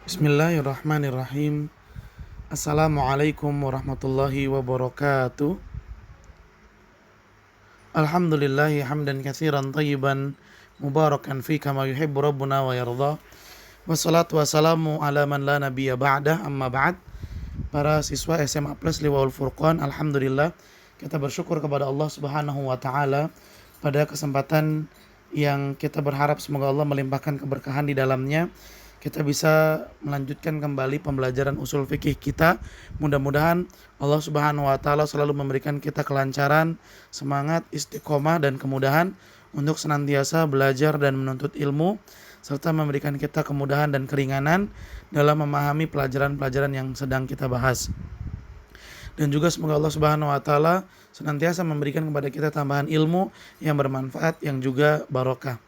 Bismillahirrahmanirrahim. Assalamualaikum warahmatullahi wabarakatuh. Alhamdulillahi hamdan katsiran tayyiban mubarakan fi kama yuhibbu rabbuna wa yarda. Wassalatu wassalamu ala man la nabiyya ba'dah, amma ba'd. Para siswa SMA Plus Liwaul Furqan, alhamdulillah kita bersyukur kepada Allah Subhanahu wa taala pada kesempatan yang kita berharap semoga Allah melimpahkan keberkahan di dalamnya. Kita bisa melanjutkan kembali pembelajaran usul fikih kita. Mudah-mudahan Allah Subhanahu wa taala selalu memberikan kita kelancaran, semangat, istiqomah dan kemudahan untuk senantiasa belajar dan menuntut ilmu, serta memberikan kita kemudahan dan keringanan dalam memahami pelajaran-pelajaran yang sedang kita bahas. Dan juga semoga Allah Subhanahu wa taala senantiasa memberikan kepada kita tambahan ilmu yang bermanfaat yang juga barokah.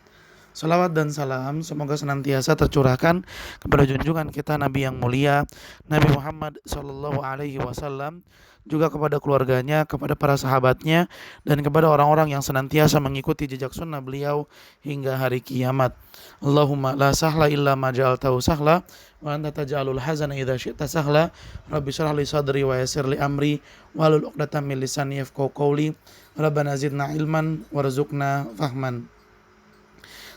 Salawat dan salam semoga senantiasa tercurahkan kepada junjungan kita Nabi yang mulia Nabi Muhammad sallallahu alaihi wasallam, juga kepada keluarganya, kepada para sahabatnya, dan kepada orang-orang yang senantiasa mengikuti jejak sunnah beliau hingga hari kiamat. Allahumma la sahla illa ma ja'altahu sahla wa anta taj'alul hazana idza syi'ta sahla. Rabbi shrah li sadri wa yassir li amri wahlul 'uqdatam min lisani yafqahu qawli. Rabbana zidna ilman warzuqna fahman.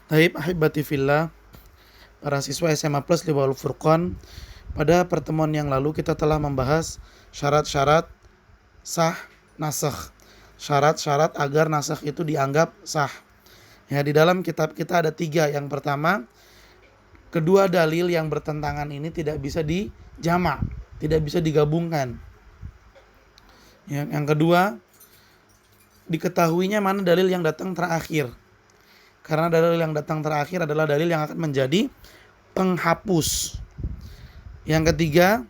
Taib ahibati fillah, para siswa SMA Plus Liwaul Furqan, pada pertemuan yang lalu kita telah membahas syarat-syarat sah nasakh. Syarat-syarat agar nasakh itu dianggap sah. Ya, di dalam kitab kita ada 3. Yang pertama, kedua dalil yang bertentangan ini tidak bisa dijamak, tidak bisa digabungkan. Yang kedua, diketahuinya mana dalil yang datang terakhir. Karena dalil yang datang terakhir adalah dalil yang akan menjadi penghapus. Yang ketiga,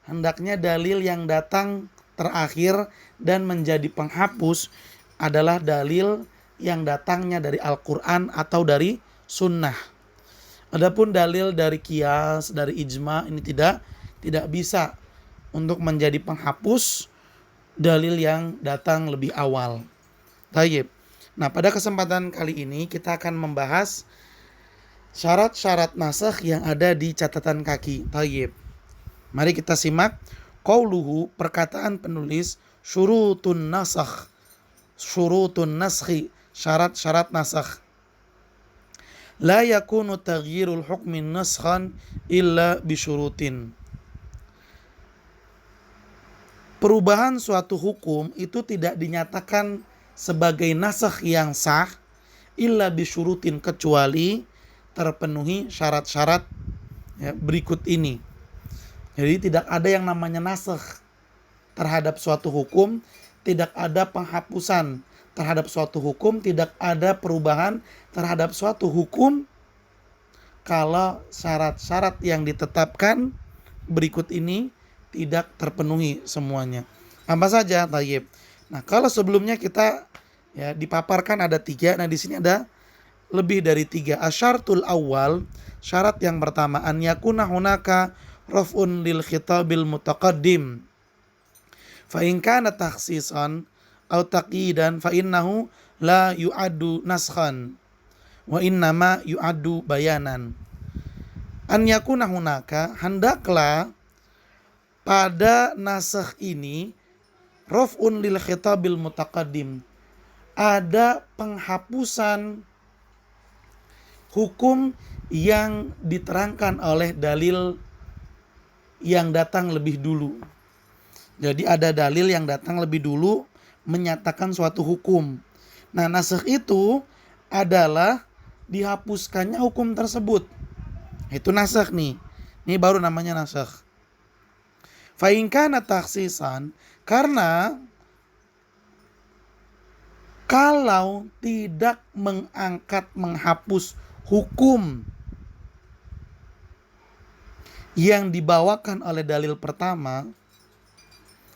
hendaknya dalil yang datang terakhir dan menjadi penghapus adalah dalil yang datangnya dari Al-Quran atau dari Sunnah. Adapun dalil dari qiyas, dari ijma, ini tidak bisa untuk menjadi penghapus dalil yang datang lebih awal. Tayyib. Nah, pada kesempatan kali ini kita akan membahas syarat-syarat nasakh yang ada di catatan kaki. Tayyib. Mari kita simak qauluhu, perkataan penulis, syurutun nasakh. Syurutun naskhi, syarat-syarat nasakh. La yakunu taghyirul hukmin naskhan illa bisyurutin. Perubahan suatu hukum itu tidak dinyatakan sebagai nasakh yang sah illa bisyurutin, kecuali terpenuhi syarat-syarat berikut ini. Jadi tidak ada yang namanya nasakh terhadap suatu hukum, tidak ada penghapusan terhadap suatu hukum, tidak ada perubahan terhadap suatu hukum kalau syarat-syarat yang ditetapkan berikut ini tidak terpenuhi semuanya. Apa saja? Tayyib. Nah, kalau sebelumnya kita dipaparkan ada 3, nah di sini ada lebih dari 3. Asyartul awal, syarat yang pertama, an yakuna hunaka raf'un lil khitabil mutaqaddim. Fa in kana takhsisan aw taqidan fa innahu la yu'addu naskhan wa innama yu'addu bayanan. An yakuna hunaka, hendaklah pada nasakh ini raf'un lil khitabil mutaqaddim, ada penghapusan hukum yang diterangkan oleh dalil yang datang lebih dulu. Jadi ada dalil yang datang lebih dulu menyatakan suatu hukum. Nah, nasakh itu adalah dihapuskannya hukum tersebut. Itu nasakh nih. Ini baru namanya nasakh. Fa in kana takhsisan, karena kalau tidak menghapus hukum yang dibawakan oleh dalil pertama,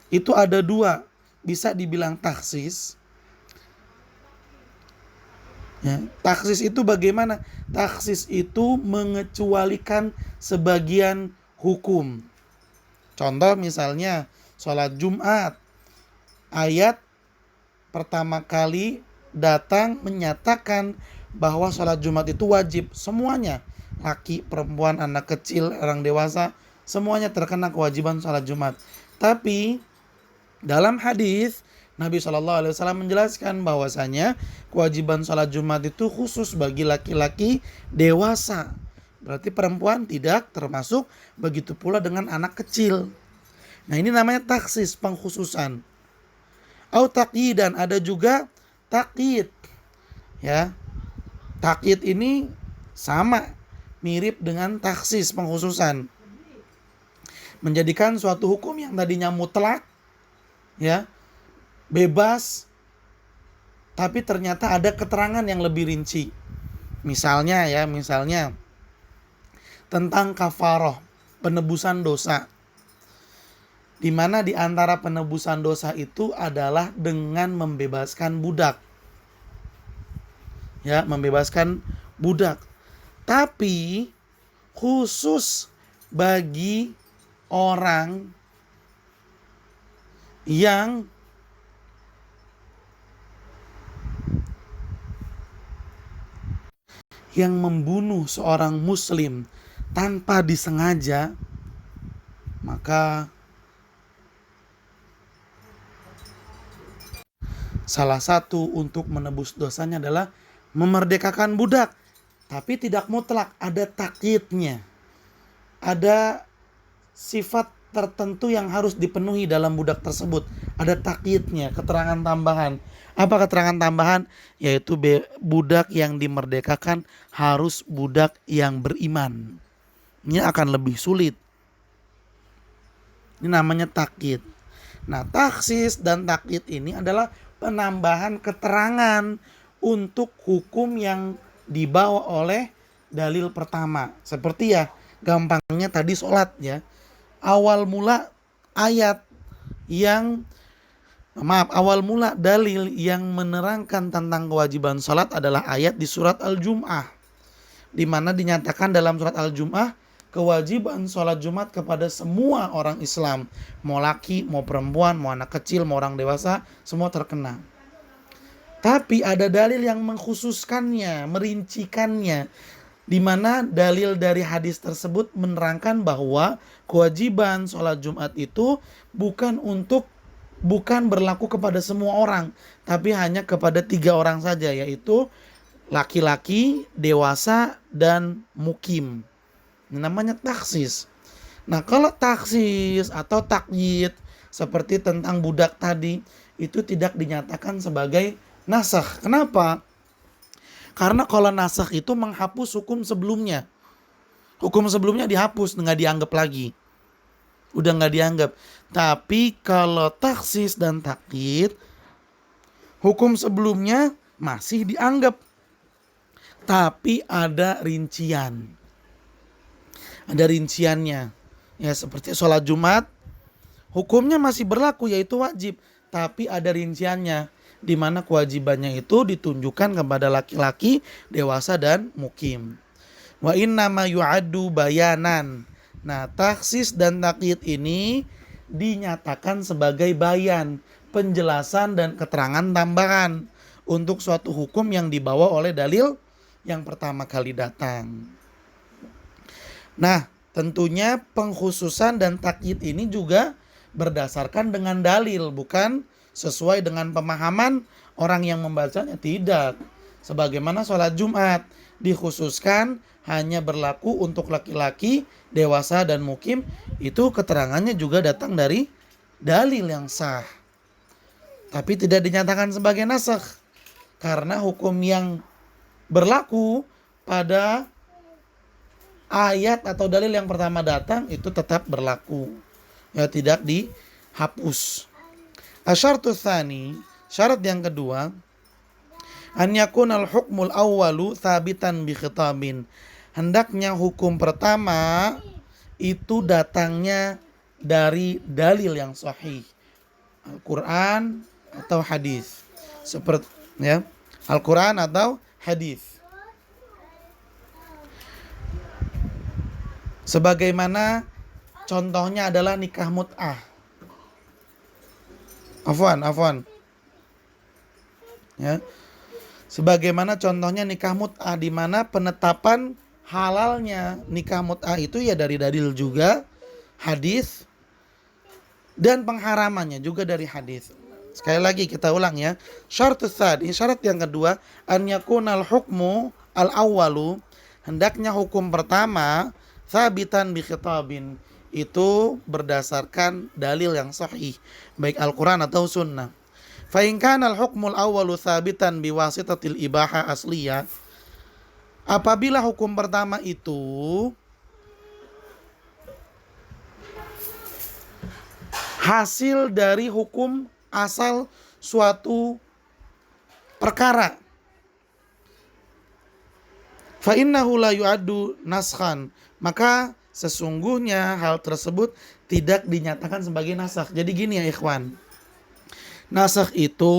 itu ada 2. Bisa dibilang taksis. Taksis itu bagaimana? Taksis itu mengecualikan sebagian hukum. Contoh misalnya sholat Jumat, ayat pertama kali datang menyatakan bahwa sholat Jumat itu wajib semuanya. laki, perempuan, anak kecil, orang dewasa, semuanya terkena kewajiban sholat Jumat. Tapi dalam hadis Nabi SAW menjelaskan bahwasanya kewajiban sholat Jumat itu khusus bagi laki-laki dewasa. Berarti perempuan tidak termasuk, begitu pula dengan anak kecil. Nah, ini namanya taksis, pengkhususan. Au taqyidan, ada juga takyid. Ya. Takyid ini sama, mirip dengan taksis, pengkhususan. Menjadikan suatu hukum yang tadinya mutlak, ya, bebas, tapi ternyata ada keterangan yang lebih rinci. Misalnya tentang kafaroh, penebusan dosa. Di mana di antara penebusan dosa itu adalah dengan membebaskan budak. Ya, membebaskan budak. Tapi khusus bagi orang yang membunuh seorang muslim tanpa disengaja, maka salah satu untuk menebus dosanya adalah memerdekakan budak. Tapi tidak mutlak, ada takyidnya. Ada sifat tertentu yang harus dipenuhi dalam budak tersebut. Ada takyidnya, keterangan tambahan. Apa keterangan tambahan? Yaitu budak yang dimerdekakan harus budak yang beriman. Ini akan lebih sulit. Ini namanya takyid. Nah, taksis dan takyid ini adalah penambahan keterangan untuk hukum yang dibawa oleh dalil pertama. Seperti ya, gampangnya tadi sholat ya. Awal mula dalil yang menerangkan tentang kewajiban sholat adalah ayat di surat Al-Jum'ah, di mana dinyatakan dalam surat Al-Jum'ah kewajiban sholat Jumat kepada semua orang Islam, mau laki, mau perempuan, mau anak kecil, mau orang dewasa, semua terkena. Tapi ada dalil yang mengkhususkannya, merincikannya, di mana dalil dari hadis tersebut menerangkan bahwa kewajiban sholat Jumat itu bukan berlaku kepada semua orang, tapi hanya kepada 3 orang saja, yaitu laki-laki, dewasa, dan mukim. Ini namanya taksis. Nah, kalau taksis atau takyid seperti tentang budak tadi, itu tidak dinyatakan sebagai nasakh. Kenapa? Karena kalau nasakh itu menghapus hukum sebelumnya. Hukum sebelumnya dihapus, nggak dianggap lagi. Udah nggak dianggap. Tapi kalau taksis dan takyid, hukum sebelumnya masih dianggap. Tapi ada rincian. Ada rinciannya. Ya, seperti sholat Jumat, hukumnya masih berlaku, yaitu wajib. Tapi ada rinciannya, di mana kewajibannya itu ditunjukkan kepada laki-laki, dewasa, dan mukim. Wa innama yu'addu bayanan. Nah, taksis dan takyid ini dinyatakan sebagai bayan, penjelasan dan keterangan tambahan untuk suatu hukum yang dibawa oleh dalil yang pertama kali datang. Nah, tentunya pengkhususan dan takyid ini juga berdasarkan dengan dalil, bukan sesuai dengan pemahaman orang yang membacanya, tidak. Sebagaimana sholat Jumat dikhususkan hanya berlaku untuk laki-laki, dewasa, dan mukim, itu keterangannya juga datang dari dalil yang sah. Tapi tidak dinyatakan sebagai nasakh, karena hukum yang berlaku pada ayat atau dalil yang pertama datang itu tetap berlaku, ya, tidak dihapus. Asyartu tsani, syarat yang kedua, an yakunal hukmul awwalu tsabitan bi khitabin. Hendaknya hukum pertama itu datangnya dari dalil yang sahih, Al-Qur'an atau hadis. Seperti ya, Al-Qur'an atau hadis. Sebagaimana contohnya adalah nikah mut'ah. Afwan. Ya. Sebagaimana contohnya nikah mut'ah, di mana penetapan halalnya nikah mut'ah itu ya dari dalil juga, hadis, dan pengharamannya juga dari hadis. Sekali lagi kita ulang ya. Syarat yang kedua, an yakunal hukmu al awwalu, hendaknya hukum pertama sabitan bi khitabin, itu berdasarkan dalil yang sahih, baik Al-Qur'an atau sunnah. Fa in kana al hukmul awwalu sabitan bi wasitatil ibaha asliyah, apabila hukum pertama itu hasil dari hukum asal suatu perkara, fa innahu la yu'addu naskhan, maka sesungguhnya hal tersebut tidak dinyatakan sebagai nasakh. Jadi gini ya ikhwan, nasakh itu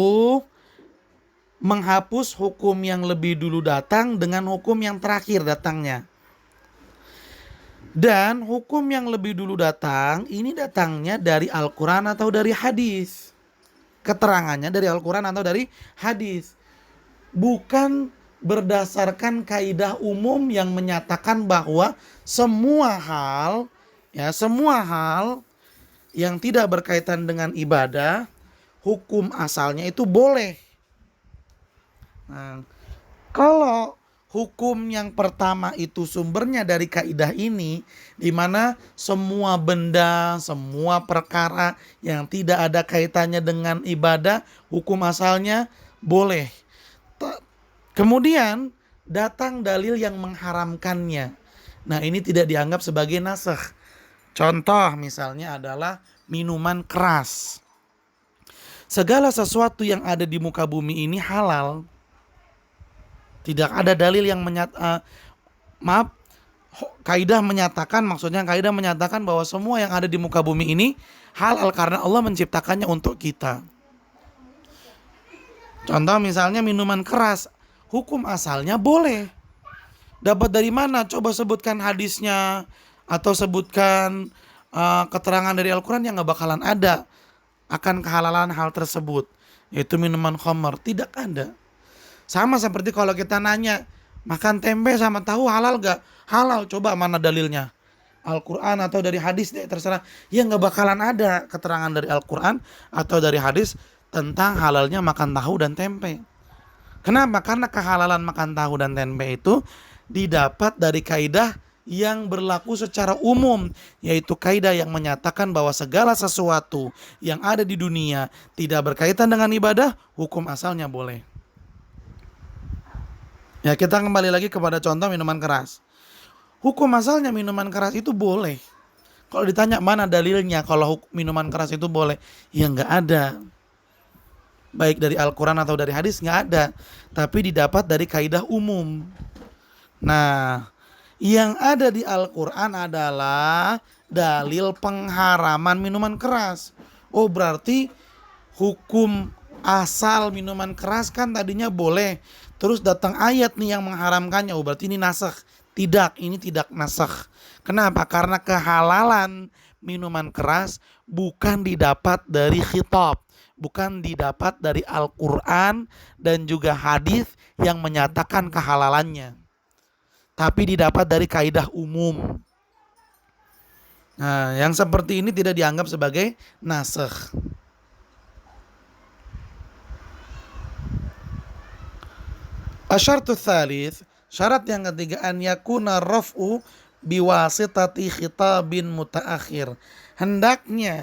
menghapus hukum yang lebih dulu datang dengan hukum yang terakhir datangnya. Dan hukum yang lebih dulu datang ini datangnya dari Al-Quran atau dari hadis. Keterangannya dari Al-Quran atau dari hadis. Bukan berdasarkan kaidah umum yang menyatakan bahwa semua hal yang tidak berkaitan dengan ibadah, hukum asalnya itu boleh. Nah, kalau hukum yang pertama itu sumbernya dari kaidah ini, di mana semua benda, semua perkara yang tidak ada kaitannya dengan ibadah, hukum asalnya boleh. Kemudian datang dalil yang mengharamkannya. Nah, ini tidak dianggap sebagai nasakh. Contoh misalnya adalah minuman keras. Segala sesuatu yang ada di muka bumi ini halal. Tidak ada dalil yang kaidah menyatakan bahwa semua yang ada di muka bumi ini halal karena Allah menciptakannya untuk kita. Contoh misalnya minuman keras, hukum asalnya boleh. Dapat dari mana? Coba sebutkan hadisnya atau sebutkan keterangan dari Al-Quran yang gak bakalan ada akan kehalalan hal tersebut, yaitu minuman khamar. Tidak ada. Sama seperti kalau kita nanya, makan tempe sama tahu halal gak? Halal, coba mana dalilnya? Al-Quran atau dari hadis deh, terserah. Ya gak bakalan ada keterangan dari Al-Quran atau dari hadis tentang halalnya makan tahu dan tempe. Kenapa? Karena kehalalan makan tahu dan tempe itu didapat dari kaidah yang berlaku secara umum, yaitu kaidah yang menyatakan bahwa segala sesuatu yang ada di dunia tidak berkaitan dengan ibadah, hukum asalnya boleh. Ya, kita kembali lagi kepada contoh minuman keras. Hukum asalnya minuman keras itu boleh. Kalau ditanya mana dalilnya kalau minuman keras itu boleh, ya nggak ada. Baik dari Al-Quran atau dari hadis nggak ada. Tapi didapat dari kaidah umum. Nah, yang ada di Al-Quran adalah dalil pengharaman minuman keras. Oh, berarti hukum asal minuman keras kan tadinya boleh. Terus datang ayat nih yang mengharamkannya. Oh, berarti ini nasakh. Tidak, ini tidak nasakh. Kenapa? Karena kehalalan minuman keras bukan didapat dari khitab, bukan didapat dari Al-Quran dan juga hadis yang menyatakan kehalalannya, tapi didapat dari kaidah umum. Nah, yang seperti ini tidak dianggap sebagai nasakh. Asyartu tsalits, syarat yang ketiga, an yakuna raf'u biwasitati khitabin mutaakhir. Hendaknya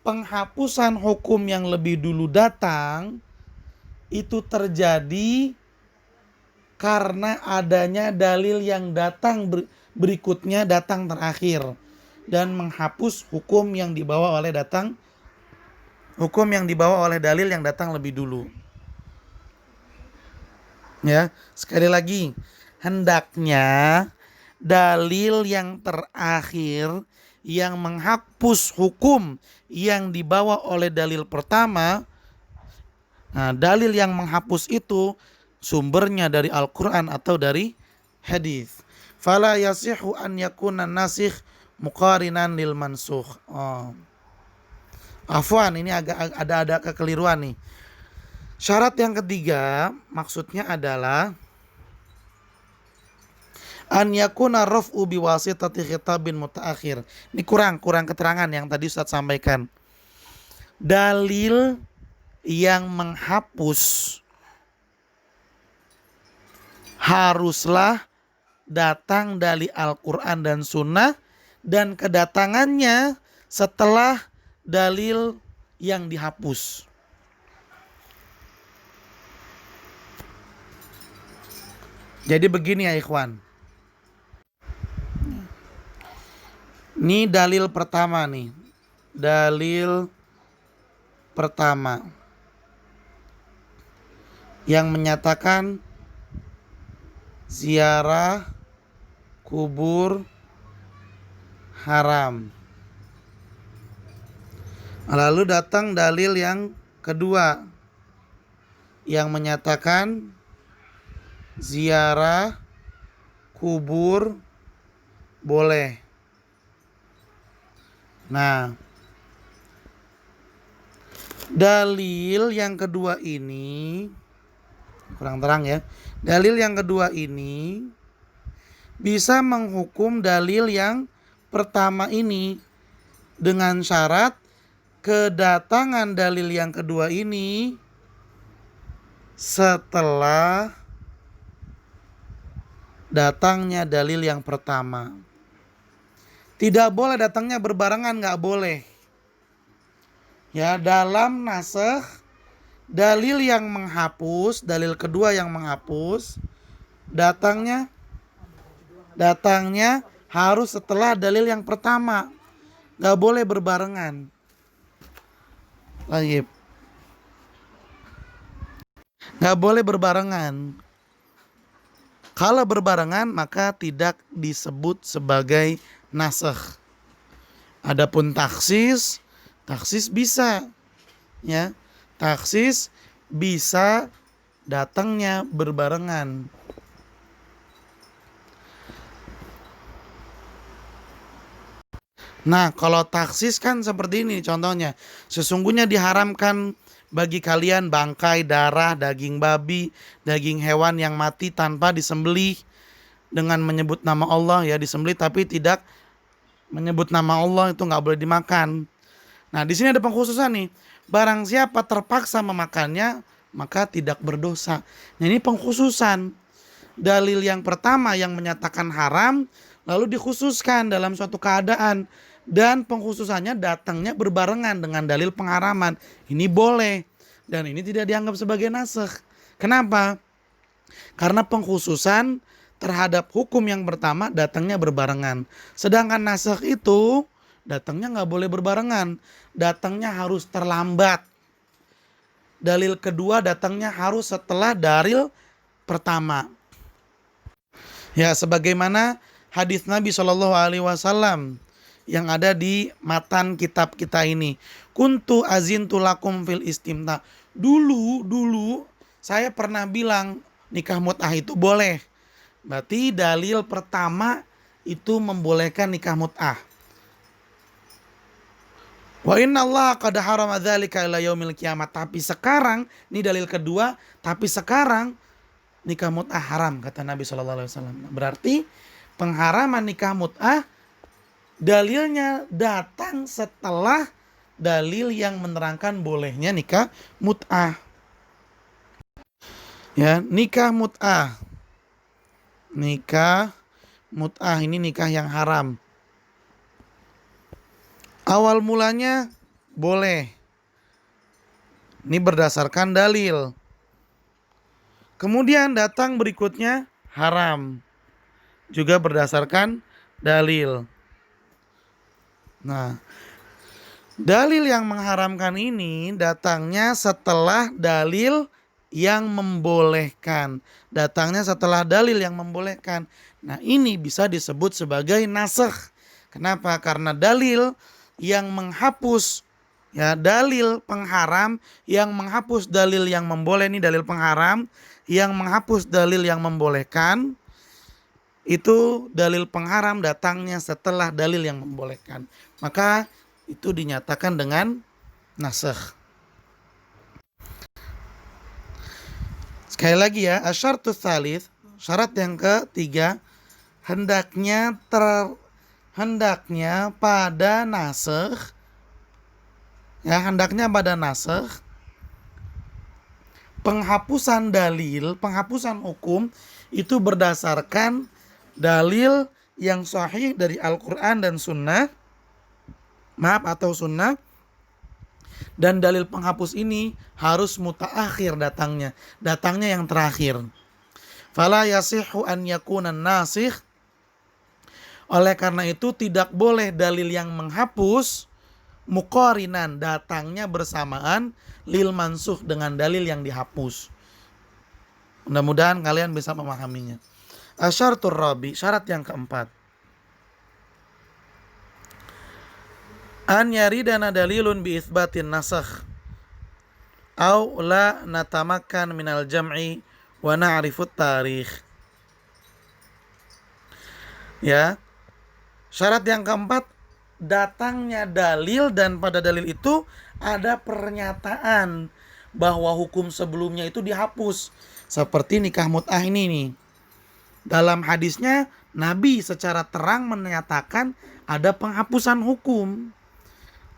penghapusan hukum yang lebih dulu datang itu terjadi karena adanya dalil yang datang berikutnya datang terakhir dan menghapus hukum yang dibawa oleh dalil yang datang lebih dulu. Ya, sekali lagi, hendaknya dalil yang terakhir yang menghapus hukum yang dibawa oleh dalil pertama. Nah, dalil yang menghapus itu sumbernya dari Al-Quran atau dari hadis. Fala yasihu an yakuna nasikh muqarinan lil mansukh. Afwan, ini agak ada kekeliruan nih. Syarat yang ketiga maksudnya adalah An yakuna raf'u biwasitati khitabin mutaakhir. Ini kurang keterangan yang tadi Ustaz sampaikan. Dalil yang menghapus haruslah datang dari Al-Quran dan Sunnah, dan kedatangannya setelah dalil yang dihapus. Jadi begini ya ikhwan. Ini dalil pertama nih. Dalil pertama yang menyatakan ziarah kubur haram. Lalu datang dalil yang kedua yang menyatakan ziarah kubur boleh. Nah, dalil yang kedua ini kurang terang ya. Dalil yang kedua ini bisa menghukum dalil yang pertama ini dengan syarat kedatangan dalil yang kedua ini setelah datangnya dalil yang pertama. Tidak boleh datangnya berbarengan, nggak boleh. Ya, dalam nasikh dalil yang menghapus, dalil kedua yang menghapus, datangnya harus setelah dalil yang pertama. Nggak boleh berbarengan. Baik. Nggak boleh berbarengan. Kalau berbarengan maka tidak disebut sebagai nasikh. Adapun taksis bisa, ya. Taksis bisa datangnya berbarengan. Nah, kalau taksis kan seperti ini contohnya. Sesungguhnya diharamkan bagi kalian bangkai, darah, daging babi, daging hewan yang mati tanpa disembelih dengan menyebut nama Allah, ya, disembelih tapi tidak menyebut nama Allah, itu nggak boleh dimakan. Nah, di sini ada pengkhususan nih. Barang siapa terpaksa memakannya maka tidak berdosa. Nah, ini pengkhususan. Dalil yang pertama yang menyatakan haram lalu dikhususkan dalam suatu keadaan, dan pengkhususannya datangnya berbarengan dengan dalil pengharaman. Ini boleh dan ini tidak dianggap sebagai nasikh. Kenapa? Karena pengkhususan terhadap hukum yang pertama datangnya berbarengan. Sedangkan nasikh itu datangnya nggak boleh berbarengan, datangnya harus terlambat. Dalil kedua datangnya harus setelah dalil pertama. Ya, sebagaimana hadis Nabi SAW yang ada di matan kitab kita ini. Kuntu azintu lakum fil istimta. Dulu saya pernah bilang nikah mut'ah itu boleh. Berarti dalil pertama itu membolehkan nikah mut'ah. Wa inna Allah qad harama dzalika ila yaumil qiyamah. Tapi sekarang, ini dalil kedua, tapi sekarang nikah mut'ah haram kata Nabi SAW. Berarti pengharaman nikah mut'ah dalilnya datang setelah dalil yang menerangkan bolehnya nikah mut'ah. Ya, nikah mut'ah. Nikah mut'ah ini nikah yang haram. Awal mulanya boleh. Ini berdasarkan dalil. Kemudian datang berikutnya haram. Juga berdasarkan dalil. Nah, dalil yang mengharamkan ini datangnya setelah dalil yang membolehkan. Datangnya setelah dalil yang membolehkan. Nah, ini bisa disebut sebagai nasikh. Kenapa? Karena dalil yang menghapus, ya, dalil pengharam yang menghapus dalil yang memboleh, ini dalil pengharam yang menghapus dalil yang membolehkan. Itu dalil pengharam datangnya setelah dalil yang membolehkan. Maka itu dinyatakan dengan nasikh. Sekali lagi ya, asyartus tsalits, syarat yang ketiga, hendaknya pada nasikh, ya, hendaknya pada nasikh penghapusan dalil, penghapusan hukum itu berdasarkan dalil yang sahih dari Al-Quran dan Sunnah, atau Sunnah, dan dalil penghapus ini harus mutaakhir datangnya yang terakhir. Fala yasihu an yakuna nasikh, oleh karena itu tidak boleh dalil yang menghapus muqarinan, datangnya bersamaan lil mansukh, dengan dalil yang dihapus. Mudah-mudahan kalian bisa memahaminya. Asyaratur rabi, syarat yang keempat. An yaridana dalilun bi itsbatin nasakh au la natamakkan minal jam'i wa na'rifut tarikh. Ya. Syarat yang keempat, datangnya dalil dan pada dalil itu ada pernyataan bahwa hukum sebelumnya itu dihapus. Seperti nikah mut'ah ini nih. Dalam hadisnya Nabi secara terang menyatakan ada penghapusan hukum.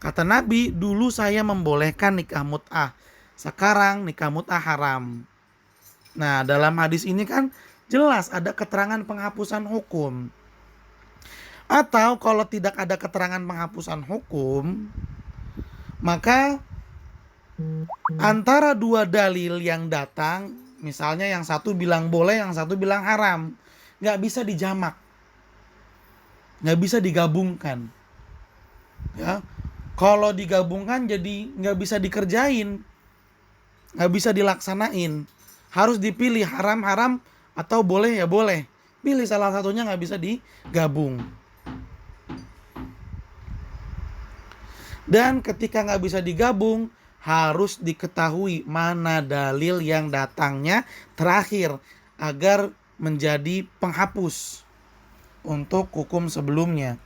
Kata Nabi, dulu saya membolehkan nikah mut'ah, sekarang nikah mut'ah haram. Nah, dalam hadis ini kan jelas ada keterangan penghapusan hukum. Atau kalau tidak ada keterangan penghapusan hukum, maka antara dua dalil yang datang, misalnya yang satu bilang boleh, yang satu bilang haram, nggak bisa dijamak, nggak bisa digabungkan. Ya, kalau digabungkan jadi nggak bisa dikerjain, nggak bisa dilaksanain. Harus dipilih haram-haram atau boleh ya boleh. Pilih salah satunya, nggak bisa digabung. Dan ketika nggak bisa digabung, harus diketahui mana dalil yang datangnya terakhir agar menjadi penghapus untuk hukum sebelumnya.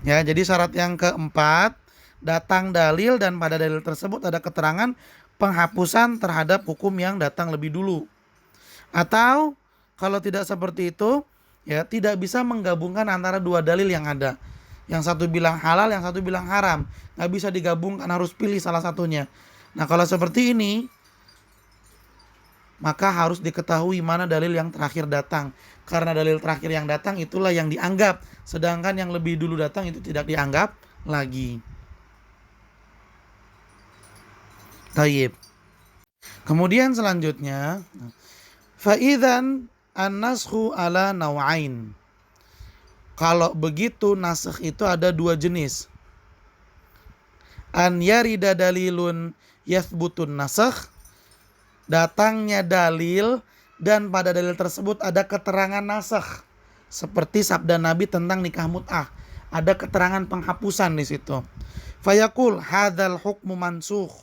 Ya, jadi syarat yang keempat, datang dalil dan pada dalil tersebut ada keterangan penghapusan terhadap hukum yang datang lebih dulu. Atau kalau tidak seperti itu, ya tidak bisa menggabungkan antara dua dalil yang ada. Yang satu bilang halal, yang satu bilang haram. Nggak bisa digabungkan, harus pilih salah satunya. Nah, kalau seperti ini, maka harus diketahui mana dalil yang terakhir datang. Karena dalil terakhir yang datang itulah yang dianggap. Sedangkan yang lebih dulu datang itu tidak dianggap lagi. Tayyib. Kemudian selanjutnya, fa'idzan an-naskhu ala naw'ain. Kalau begitu nasikh itu ada dua jenis. An yarida dalilun yathbutun nasikh, datangnya dalil dan pada dalil tersebut ada keterangan nasikh. Seperti sabda Nabi tentang nikah mut'ah, ada keterangan penghapusan di situ. Fayaqul hadzal hukmu mansukh.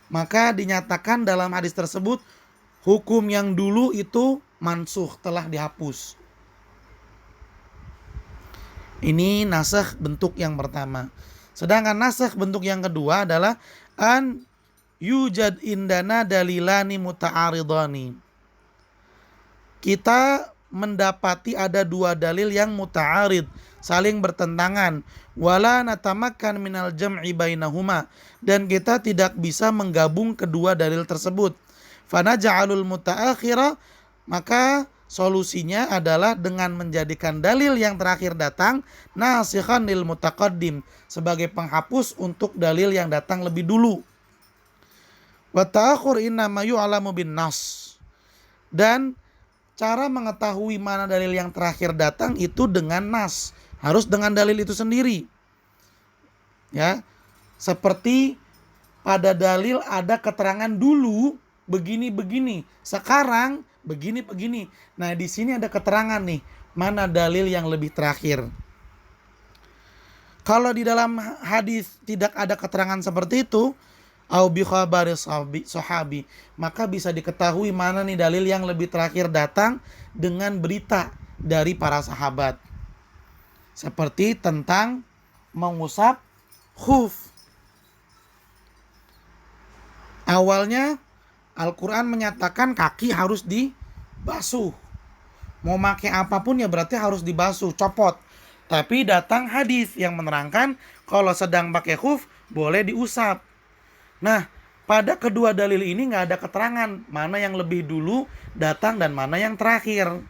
Maka dinyatakan dalam hadis tersebut hukum yang dulu itu mansukh, telah dihapus. Ini nasikh bentuk yang pertama. Sedangkan nasikh bentuk yang kedua adalah an yujad indana dalilani muta'aridani. Kita mendapati ada dua dalil yang muta'arid, saling bertentangan. Wala natamakkan minal jam'i bainahuma, dan kita tidak bisa menggabung kedua dalil tersebut. Fanaja'alul muta'akhira, maka solusinya adalah dengan menjadikan dalil yang terakhir datang nasikhan lil mutaqaddim, sebagai penghapus untuk dalil yang datang lebih dulu. Wa ta'akhur innama yu'lamu bin nas. Dan cara mengetahui mana dalil yang terakhir datang itu dengan nas, harus dengan dalil itu sendiri. Ya. Seperti pada dalil ada keterangan dulu begini-begini, sekarang begini-begini. Nah, di sini ada keterangan nih, mana dalil yang lebih terakhir. Kalau di dalam hadis tidak ada keterangan seperti itu, au bi khabari sahabi, maka bisa diketahui mana nih dalil yang lebih terakhir datang dengan berita dari para sahabat. Seperti tentang mengusap khuf. Awalnya Al-Quran menyatakan kaki harus dibasuh. Mau pakai apapun ya berarti harus dibasuh, copot. Tapi datang hadis yang menerangkan kalau sedang pakai khuf boleh diusap. Nah, pada kedua dalil ini nggak ada keterangan mana yang lebih dulu datang dan mana yang terakhir.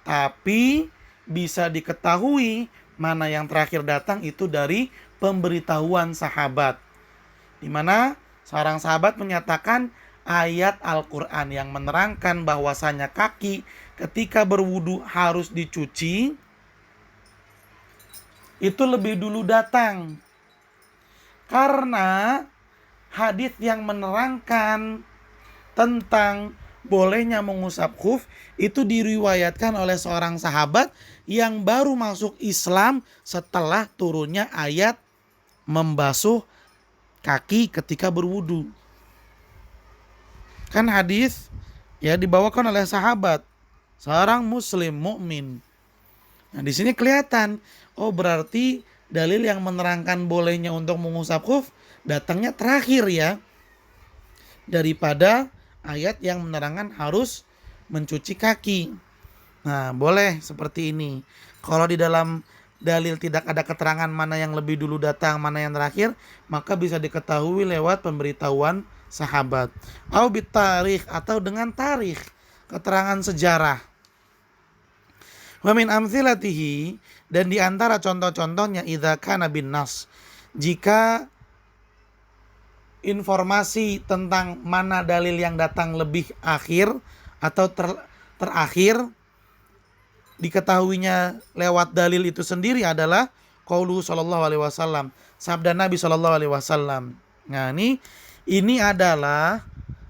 Tapi bisa diketahui mana yang terakhir datang itu dari pemberitahuan sahabat. Di mana seorang sahabat menyatakan ayat Al-Quran yang menerangkan bahwasanya kaki ketika berwudu harus dicuci itu lebih dulu datang. Karena hadis yang menerangkan tentang bolehnya mengusap khuf itu diriwayatkan oleh seorang sahabat yang baru masuk Islam setelah turunnya ayat membasuh kaki ketika berwudu. Kan hadis ya dibawakan oleh sahabat, seorang muslim mukmin. Nah, di sini kelihatan, oh berarti dalil yang menerangkan bolehnya untuk mengusap khuf datangnya terakhir ya, daripada ayat yang menerangkan harus mencuci kaki. Nah, boleh seperti ini. Kalau di dalam dalil tidak ada keterangan mana yang lebih dulu datang, mana yang terakhir, maka bisa diketahui lewat pemberitahuan sahabat. Au bitarikh, atau dengan tarikh, keterangan sejarah. Wa min amthilatihi, dan di antara contoh-contohnya idza kana bin nas, jika informasi tentang mana dalil yang datang lebih akhir atau terakhir diketahuinya lewat dalil itu sendiri adalah qaulu sallallahu alaihi wasallam, sabda Nabi sallallahu alaihi wasallam. Nah, ini adalah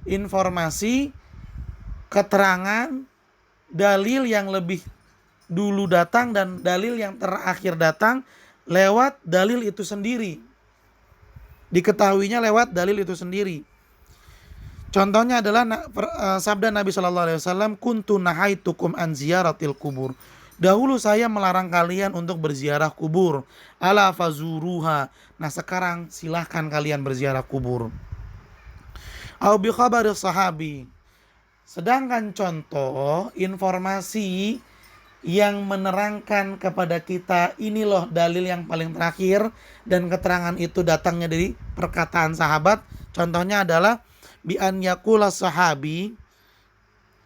informasi keterangan dalil yang lebih dulu datang dan dalil yang terakhir datang lewat dalil itu sendiri. Diketahuinya lewat dalil itu sendiri. Contohnya adalah sabda Nabi sallallahu alaihi wasallam, kuntu nahaitukum an ziyaratil kubur. Dahulu saya melarang kalian untuk berziarah kubur. Ala fazuruha. Nah, sekarang silahkan kalian berziarah kubur. Au bi khabari sahabi. Sedangkan contoh informasi yang menerangkan kepada kita ini loh dalil yang paling terakhir dan keterangan itu datangnya dari perkataan sahabat. Contohnya adalah bi an yaqula sahabi,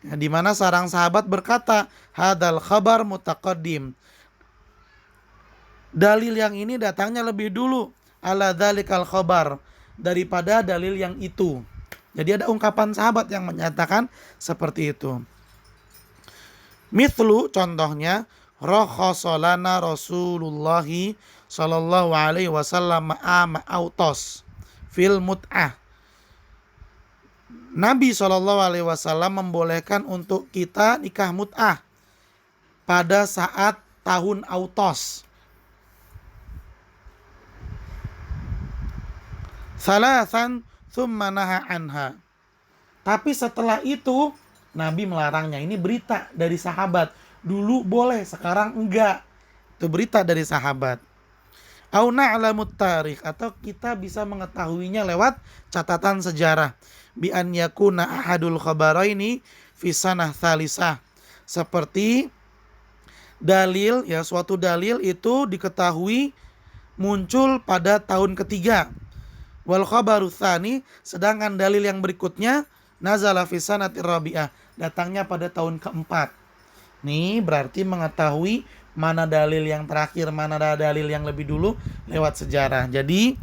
di mana seorang sahabat berkata, hadal khabar mutaqaddim. Dalil yang ini datangnya lebih dulu, ala dzalikal khabar, daripada dalil yang itu. Jadi ada ungkapan sahabat yang menyatakan seperti itu. Mithlu, contohnya, rakhasalana Rasulullah sallallahu alaihi wasallam ma'ama autos fil mut'ah. Nabi sallallahu alaihi wasallam membolehkan untuk kita nikah mut'ah pada saat tahun autos. Salasan thumma naha anha. Tapi setelah itu Nabi melarangnya. Ini berita dari sahabat. Dulu boleh, sekarang enggak. Itu berita dari sahabat. Au na'lamut tarikh, atau kita bisa mengetahuinya lewat catatan sejarah. Bi an yakuna ahadul khabaraini fi sanah tsalisah. Seperti dalil ya, suatu dalil itu diketahui muncul pada tahun ketiga. Wal khabaru tsani, sedangkan dalil yang berikutnya nazala fi sanatir rabi'ah, datangnya pada tahun keempat. Nih berarti mengetahui mana dalil yang terakhir, mana dalil yang lebih dulu lewat sejarah. Jadi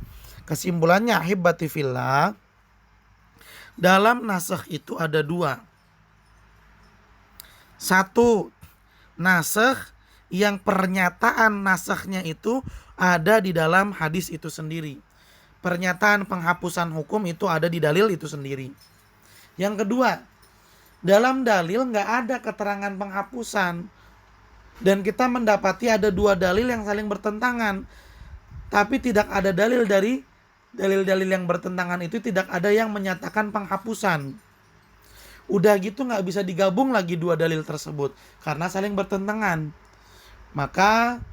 kesimpulannya ahibati fillah, dalam nasakh itu ada dua. Satu, nasakh yang pernyataan nasakhnya itu ada di dalam hadis itu sendiri. Pernyataan penghapusan hukum itu ada di dalil itu sendiri. Yang kedua, dalam dalil nggak ada keterangan penghapusan. Dan kita mendapati ada dua dalil yang saling bertentangan. Tapi tidak ada dalil dari dalil-dalil yang bertentangan itu, tidak ada yang menyatakan penghapusan. Udah gitu nggak bisa digabung lagi dua dalil tersebut karena saling bertentangan. Maka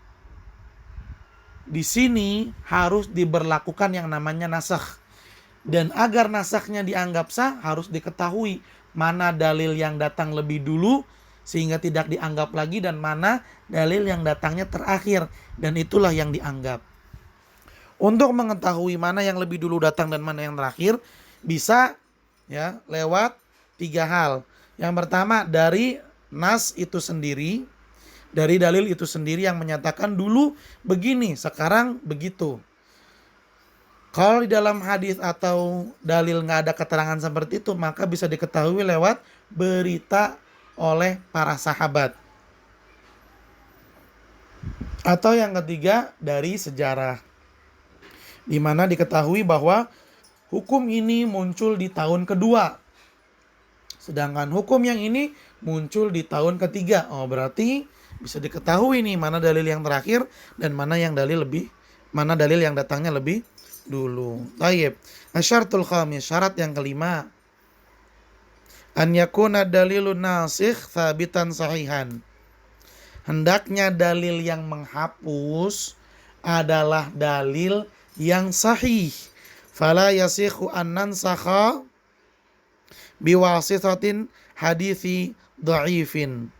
di sini harus diberlakukan yang namanya nasakh. Dan agar nasakhnya dianggap sah harus diketahui mana dalil yang datang lebih dulu sehingga tidak dianggap lagi, dan mana dalil yang datangnya terakhir dan itulah yang dianggap. Untuk mengetahui mana yang lebih dulu datang dan mana yang terakhir bisa ya lewat 3 hal. Yang pertama dari nas itu sendiri, dari dalil itu sendiri yang menyatakan dulu begini, sekarang begitu. Kalau di dalam hadis atau dalil nggak ada keterangan seperti itu, maka bisa diketahui lewat berita oleh para sahabat. Atau yang ketiga dari sejarah, di mana diketahui bahwa hukum ini muncul di tahun kedua, sedangkan hukum yang ini muncul di tahun ketiga. Oh, berarti bisa diketahui nih mana dalil yang terakhir dan mana dalil yang datangnya lebih dulu. Tayyib. Asyartul khamis, syarat yang kelima. An yakuna dalilun nasikh thabitan sahihan. Hendaknya dalil yang menghapus adalah dalil yang sahih. Fala yasikhu an nansakha biwasitatin hadithi dha'ifin.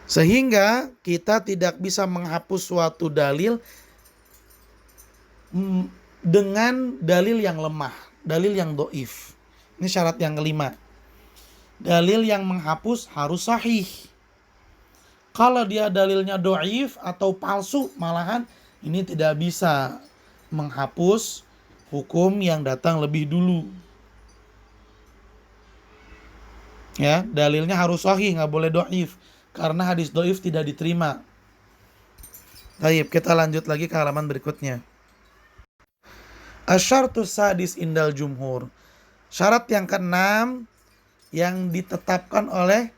Sehingga kita tidak bisa menghapus suatu dalil dengan dalil yang lemah, dalil yang dhaif. Ini syarat yang kelima. Dalil yang menghapus harus sahih. Kalau dia dalilnya dhaif atau palsu, malahan ini tidak bisa menghapus hukum yang datang lebih dulu. Ya, dalilnya harus sahih, nggak boleh dhaif, karena hadis dhaif tidak diterima. Baik, kita lanjut lagi ke halaman berikutnya. Asyartus sadis indal jumhur. Syarat yang keenam yang ditetapkan oleh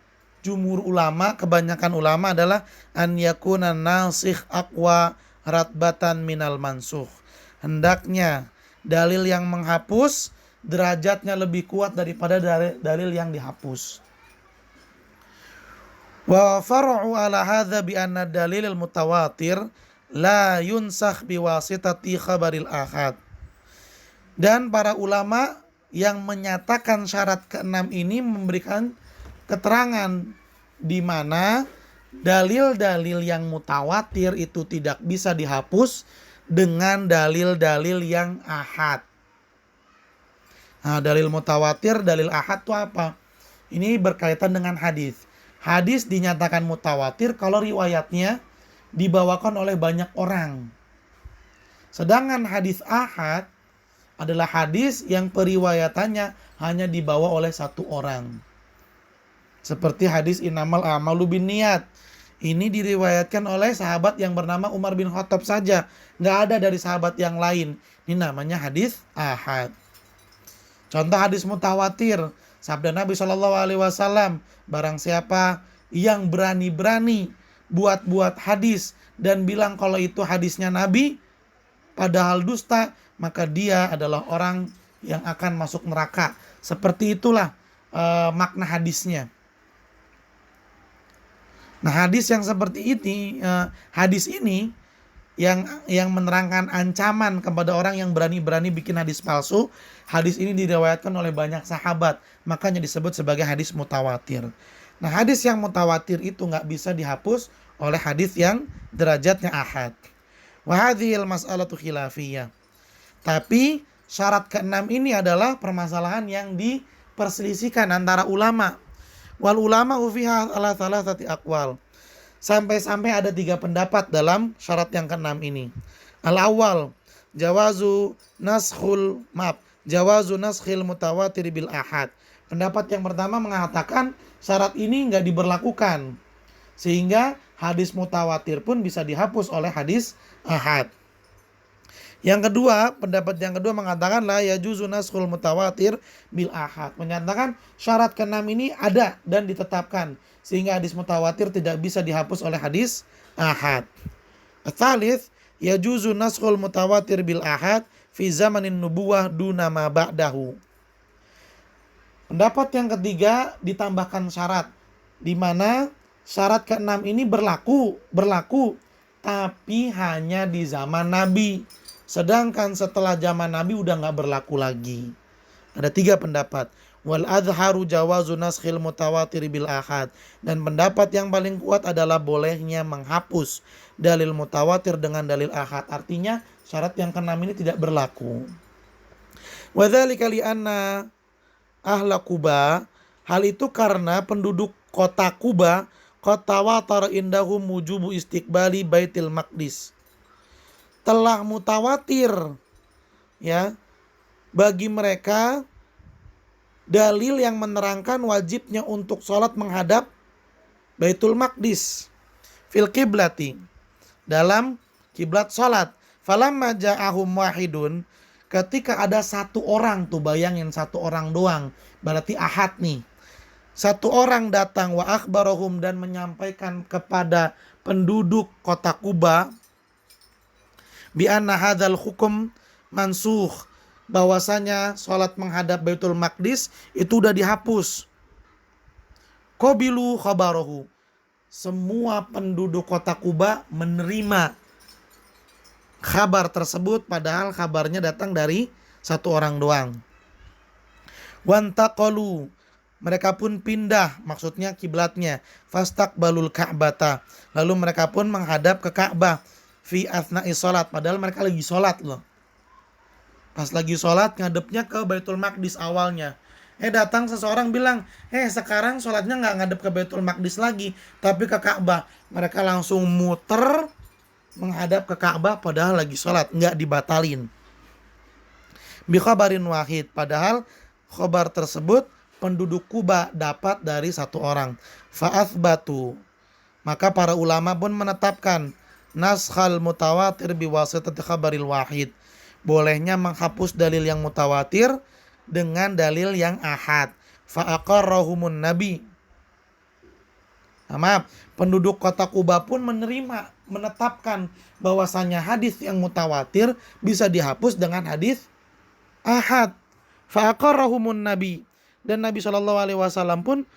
jumhur ulama, kebanyakan ulama, adalah an yakuna nasikh aqwa ratbatan minal mansukh. Hendaknya dalil yang menghapus derajatnya lebih kuat daripada dalil yang dihapus. Wa far'u ala hadza bi anna dalil mutawatir la yunsakh biwasitati khabaril ahad. Dan para ulama yang menyatakan syarat keenam ini memberikan keterangan di mana dalil-dalil yang mutawatir itu tidak bisa dihapus dengan dalil-dalil yang ahad. Nah, dalil mutawatir, dalil ahad itu apa? Ini berkaitan dengan hadis. Hadis dinyatakan mutawatir kalau riwayatnya dibawakan oleh banyak orang. Sedangkan hadis ahad adalah hadis yang periwayatannya hanya dibawa oleh satu orang. Seperti hadis innamal a'malu binniyat. Ini diriwayatkan oleh sahabat yang bernama Umar bin Khattab saja. Nggak ada dari sahabat yang lain. Ini namanya hadis ahad. Contoh hadis mutawatir. Sabda Nabi SAW, barang siapa yang berani-berani buat hadis dan bilang kalau itu hadisnya Nabi, padahal dusta, maka dia adalah orang yang akan masuk neraka. Seperti itulah makna hadisnya. Nah, hadis yang seperti ini, hadis ini yang menerangkan ancaman kepada orang yang berani-berani bikin hadis palsu. Hadis ini diriwayatkan oleh banyak sahabat, makanya disebut sebagai hadis mutawatir. Nah, hadis yang mutawatir itu nggak bisa dihapus oleh hadis yang derajatnya ahad. Wa hadhil mas'alatu khilafiyah. Tapi syarat keenam ini adalah permasalahan yang diperselisihkan antara ulama. Wal ulama fiha ala thalathati aqwal. Sampai-sampai ada 3 pendapat dalam syarat yang keenam ini. Al-awwal, jawazu naskhil mutawatir bil ahad. Pendapat yang pertama mengatakan syarat ini nggak diberlakukan, sehingga hadis mutawatir pun bisa dihapus oleh hadis ahad. Yang kedua, pendapat yang kedua mengatakan la yajuzu naskhul mutawatir bil ahad. Menyatakan syarat keenam ini ada dan ditetapkan, sehingga hadis mutawatir tidak bisa dihapus oleh hadis ahad. Tsalits, yajuzu naskhul mutawatir bil ahad fi zamanin nubuwah duna ma ba'dahu. Pendapat yang ketiga ditambahkan syarat, di mana syarat keenam ini berlaku tapi hanya di zaman Nabi. Sedangkan setelah zaman Nabi udah nggak berlaku lagi. Ada 3 pendapat. Wal adharu jawazu naskhil mutawatir bil ahad. Dan pendapat yang paling kuat adalah bolehnya menghapus dalil mutawatir dengan dalil ahad. Artinya syarat yang keenam ini tidak berlaku. Wa dzalika li anna ahla Kuba, hal itu karena penduduk kota Kuba qad tawatara indahum wujubu istiqbali Baitul Maqdis. Telah mutawatir ya bagi mereka dalil yang menerangkan wajibnya untuk sholat menghadap Baitul Maqdis fil kiblati, dalam kiblat sholat. Falamma ja'ahum wahidun, ketika ada satu orang, tuh bayangin satu orang doang, berarti ahad nih. Satu orang datang wa akhbarahum, dan menyampaikan kepada penduduk kota Kuba bi anna hadzal hukum mansukh, bahwasanya sholat menghadap Baitul Maqdis itu udah dihapus. Qabilu khabarahu, semua penduduk kota Kuba menerima kabar tersebut, padahal kabarnya datang dari satu orang doang. Wantaqalu, mereka pun pindah, maksudnya kiblatnya, fastaqbalul ka'bata, lalu mereka pun menghadap ke Ka'bah fi athna'i sholat, padahal mereka lagi sholat loh. Pas lagi sholat ngadepnya ke Baitul Maqdis awalnya. Datang seseorang bilang, sekarang sholatnya nggak ngadep ke Baitul Maqdis lagi, tapi ke Ka'bah. Mereka langsung muter menghadap ke Ka'bah padahal lagi sholat, nggak dibatalin. Bi khabarin wahid, padahal khabar tersebut penduduk Kuba dapat dari satu orang. Fa'athbatu, maka para ulama pun menetapkan naskhal mutawatir biwasitati khabaril wahid, bolehnya menghapus dalil yang mutawatir dengan dalil yang ahad. Fa'aqarrahumun nabi, maaf, penduduk kota Kuba pun menerima, menetapkan bahwasanya hadis yang mutawatir bisa dihapus dengan hadis ahad. Fa'aqarrahumun nabi, dan Nabi SAW pun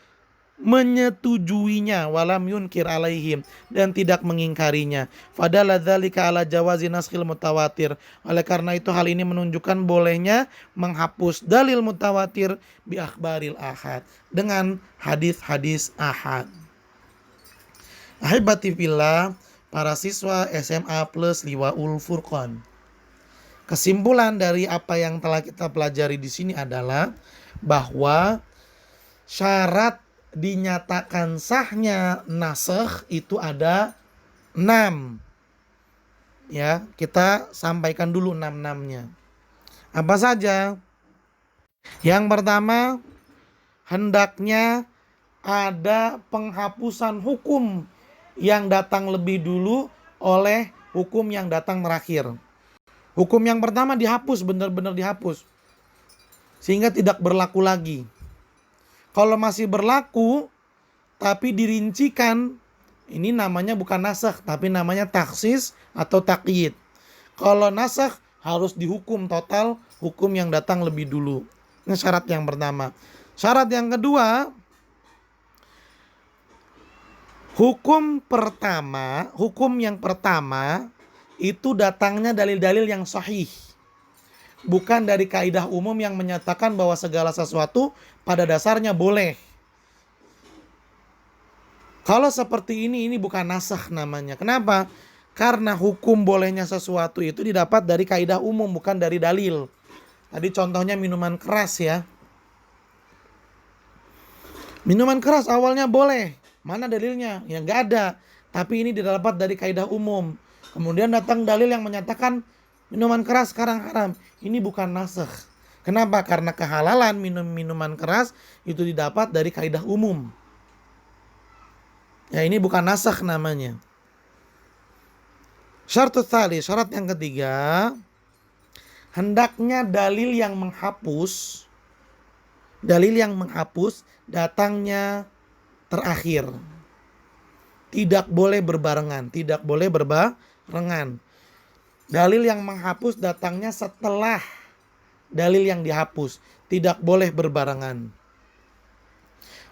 menyetujuinya, walam yunkir alaihim, dan tidak mengingkarinya. Fadalla dzalika ala jawazi naskhil mutawatir, oleh karena itu hal ini menunjukkan bolehnya menghapus dalil mutawatir bi akhbaril ahad, dengan hadis-hadis ahad. Ahibati fillah, para siswa SMA plus Liwaul Furqan, kesimpulan dari apa yang telah kita pelajari di sini adalah bahwa syarat dinyatakan sahnya nasakh itu ada 6. Ya, kita sampaikan dulu 6-6-nya. Apa saja? Yang pertama, hendaknya ada penghapusan hukum yang datang lebih dulu oleh hukum yang datang terakhir. Hukum yang pertama dihapus, benar-benar dihapus, sehingga tidak berlaku lagi. Kalau masih berlaku tapi dirincikan, ini namanya bukan nasakh tapi namanya taksis atau taqyid. Kalau nasakh harus dihukum total hukum yang datang lebih dulu. Ini syarat yang pertama. Syarat yang kedua, hukum yang pertama itu datangnya dalil-dalil yang sahih, bukan dari kaidah umum yang menyatakan bahwa segala sesuatu pada dasarnya boleh. Kalau seperti ini bukan nasakh namanya. Kenapa? Karena hukum bolehnya sesuatu itu didapat dari kaidah umum, bukan dari dalil. Tadi contohnya minuman keras ya. Minuman keras awalnya boleh. Mana dalilnya? Ya nggak ada. Tapi ini didapat dari kaidah umum. Kemudian datang dalil yang menyatakan minuman keras sekarang haram. Ini bukan nasakh. Kenapa? Karena kehalalan minuman keras itu didapat dari kaidah umum. Ya, ini bukan nasakh namanya. Syarat tsalits, syarat yang ketiga, hendaknya dalil yang menghapus datangnya terakhir. Tidak boleh berbarengan. Dalil yang menghapus datangnya setelah dalil yang dihapus, tidak boleh berbarengan.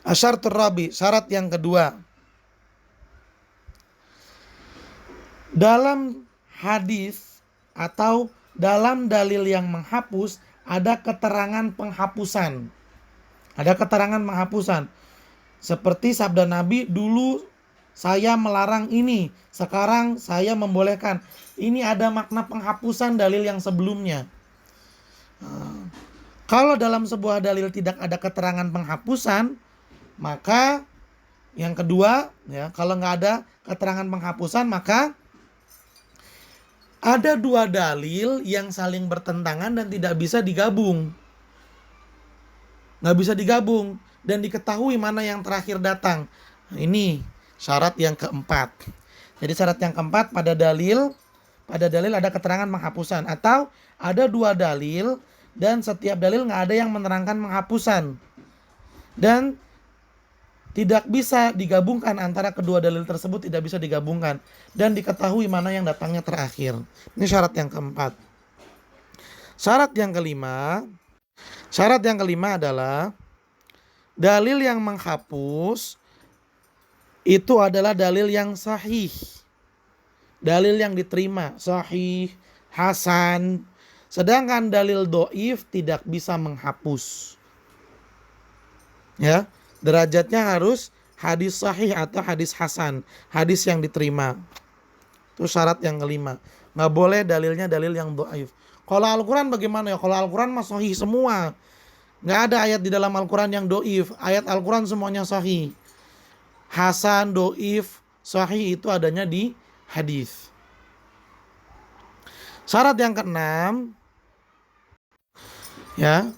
Asyaratur rabi, syarat yang kedua, dalam hadis atau dalam dalil yang menghapus ada keterangan penghapusan. Ada keterangan penghapusan. Seperti sabda Nabi, dulu saya melarang ini, sekarang saya membolehkan. Ini ada makna penghapusan dalil yang sebelumnya. Kalau dalam sebuah dalil tidak ada keterangan penghapusan, maka yang kedua, ya, kalau nggak ada keterangan penghapusan, maka ada dua dalil yang saling bertentangan dan tidak bisa digabung. Nggak bisa digabung dan diketahui mana yang terakhir datang. Nah, ini syarat yang keempat. Jadi syarat yang keempat, pada dalil ada keterangan penghapusan, atau ada dua dalil dan setiap dalil nggak ada yang menerangkan penghapusan dan tidak bisa digabungkan antara kedua dalil tersebut, tidak bisa digabungkan dan diketahui mana yang datangnya terakhir. Ini syarat yang keempat. Syarat yang kelima adalah dalil yang menghapus itu adalah dalil yang sahih, dalil yang diterima, sahih, hasan. Sedangkan dalil doif tidak bisa menghapus. Ya, derajatnya harus hadis sahih atau hadis hasan, hadis yang diterima. Itu syarat yang kelima. Nggak boleh dalilnya dalil yang doif. Kalau Al-Quran bagaimana ya? Kalau Al-Quran mah sahih semua. Nggak ada ayat di dalam Al-Quran yang doif. Ayat Al-Quran semuanya sahih. Hasan, doif, sahih itu adanya di hadis. Syarat yang keenam, ya,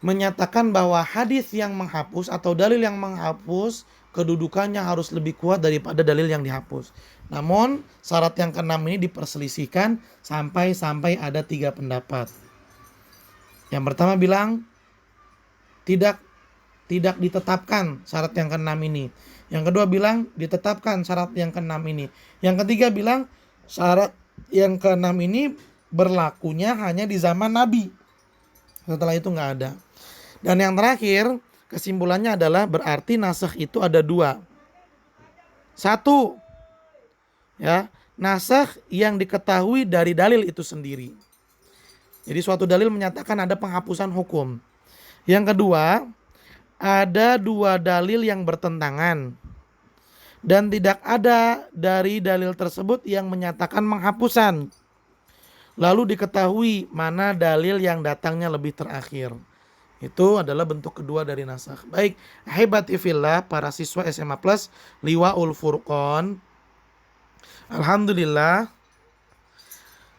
menyatakan bahwa hadis yang menghapus atau dalil yang menghapus kedudukannya harus lebih kuat daripada dalil yang dihapus. Namun syarat yang keenam ini diperselisihkan sampai ada 3 pendapat. Yang pertama bilang tidak ditetapkan syarat yang keenam ini. Yang kedua bilang ditetapkan syarat yang keenam ini. Yang ketiga bilang syarat yang keenam ini berlakunya hanya di zaman Nabi. Setelah itu nggak ada. Dan yang terakhir, kesimpulannya adalah berarti nasakh itu ada 2. 1, ya, nasakh yang diketahui dari dalil itu sendiri. Jadi suatu dalil menyatakan ada penghapusan hukum. Yang kedua, ada 2 dalil yang bertentangan dan tidak ada dari dalil tersebut yang menyatakan penghapusan. Lalu diketahui mana dalil yang datangnya lebih terakhir. Itu adalah bentuk kedua dari nasakh. Baik, ahibati fillah, para siswa SMA Plus Liwaul Furqan. Alhamdulillah,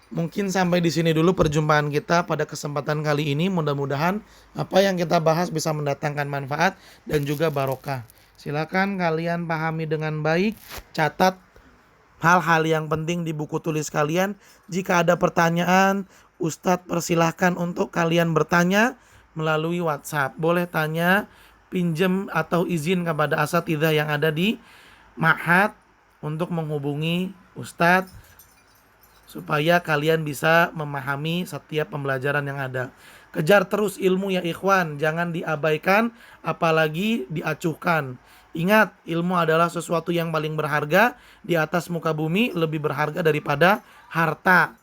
mungkin sampai di sini dulu perjumpaan kita pada kesempatan kali ini. Mudah-mudahan apa yang kita bahas bisa mendatangkan manfaat dan juga barokah. Silakan kalian pahami dengan baik, catat hal-hal yang penting di buku tulis kalian. Jika ada pertanyaan, Ustadz persilahkan untuk kalian bertanya melalui WhatsApp. Boleh tanya, pinjam atau izin kepada asatidzah yang ada di Ma'had untuk menghubungi Ustadz supaya kalian bisa memahami setiap pembelajaran yang ada. Kejar terus ilmu ya ikhwan, jangan diabaikan apalagi diacuhkan. Ingat, ilmu adalah sesuatu yang paling berharga di atas muka bumi, lebih berharga daripada harta.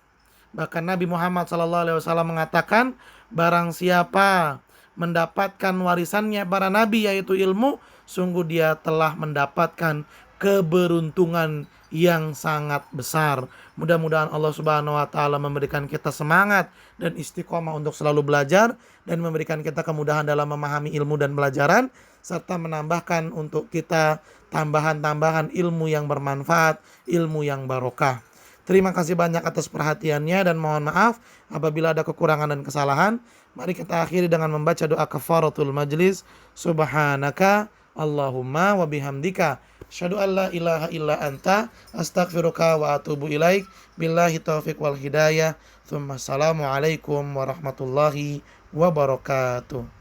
Bahkan Nabi Muhammad SAW mengatakan, barang siapa mendapatkan warisannya para nabi yaitu ilmu, sungguh dia telah mendapatkan keberuntungan yang sangat besar. Mudah-mudahan Allah Subhanahu wa taala memberikan kita semangat dan istiqomah untuk selalu belajar dan memberikan kita kemudahan dalam memahami ilmu dan pelajaran, serta menambahkan untuk kita tambahan-tambahan ilmu yang bermanfaat, ilmu yang barokah. Terima kasih banyak atas perhatiannya dan mohon maaf apabila ada kekurangan dan kesalahan. Mari kita akhiri dengan membaca doa kafaratul majlis. Subhanaka Allahumma wa bihamdika asyhadu an la ilaha illa anta astaghfiruka wa atubu ilaik. Billahi taufiq wal hidayah. Tsumma assalamu alaikum warahmatullahi wabarakatuh.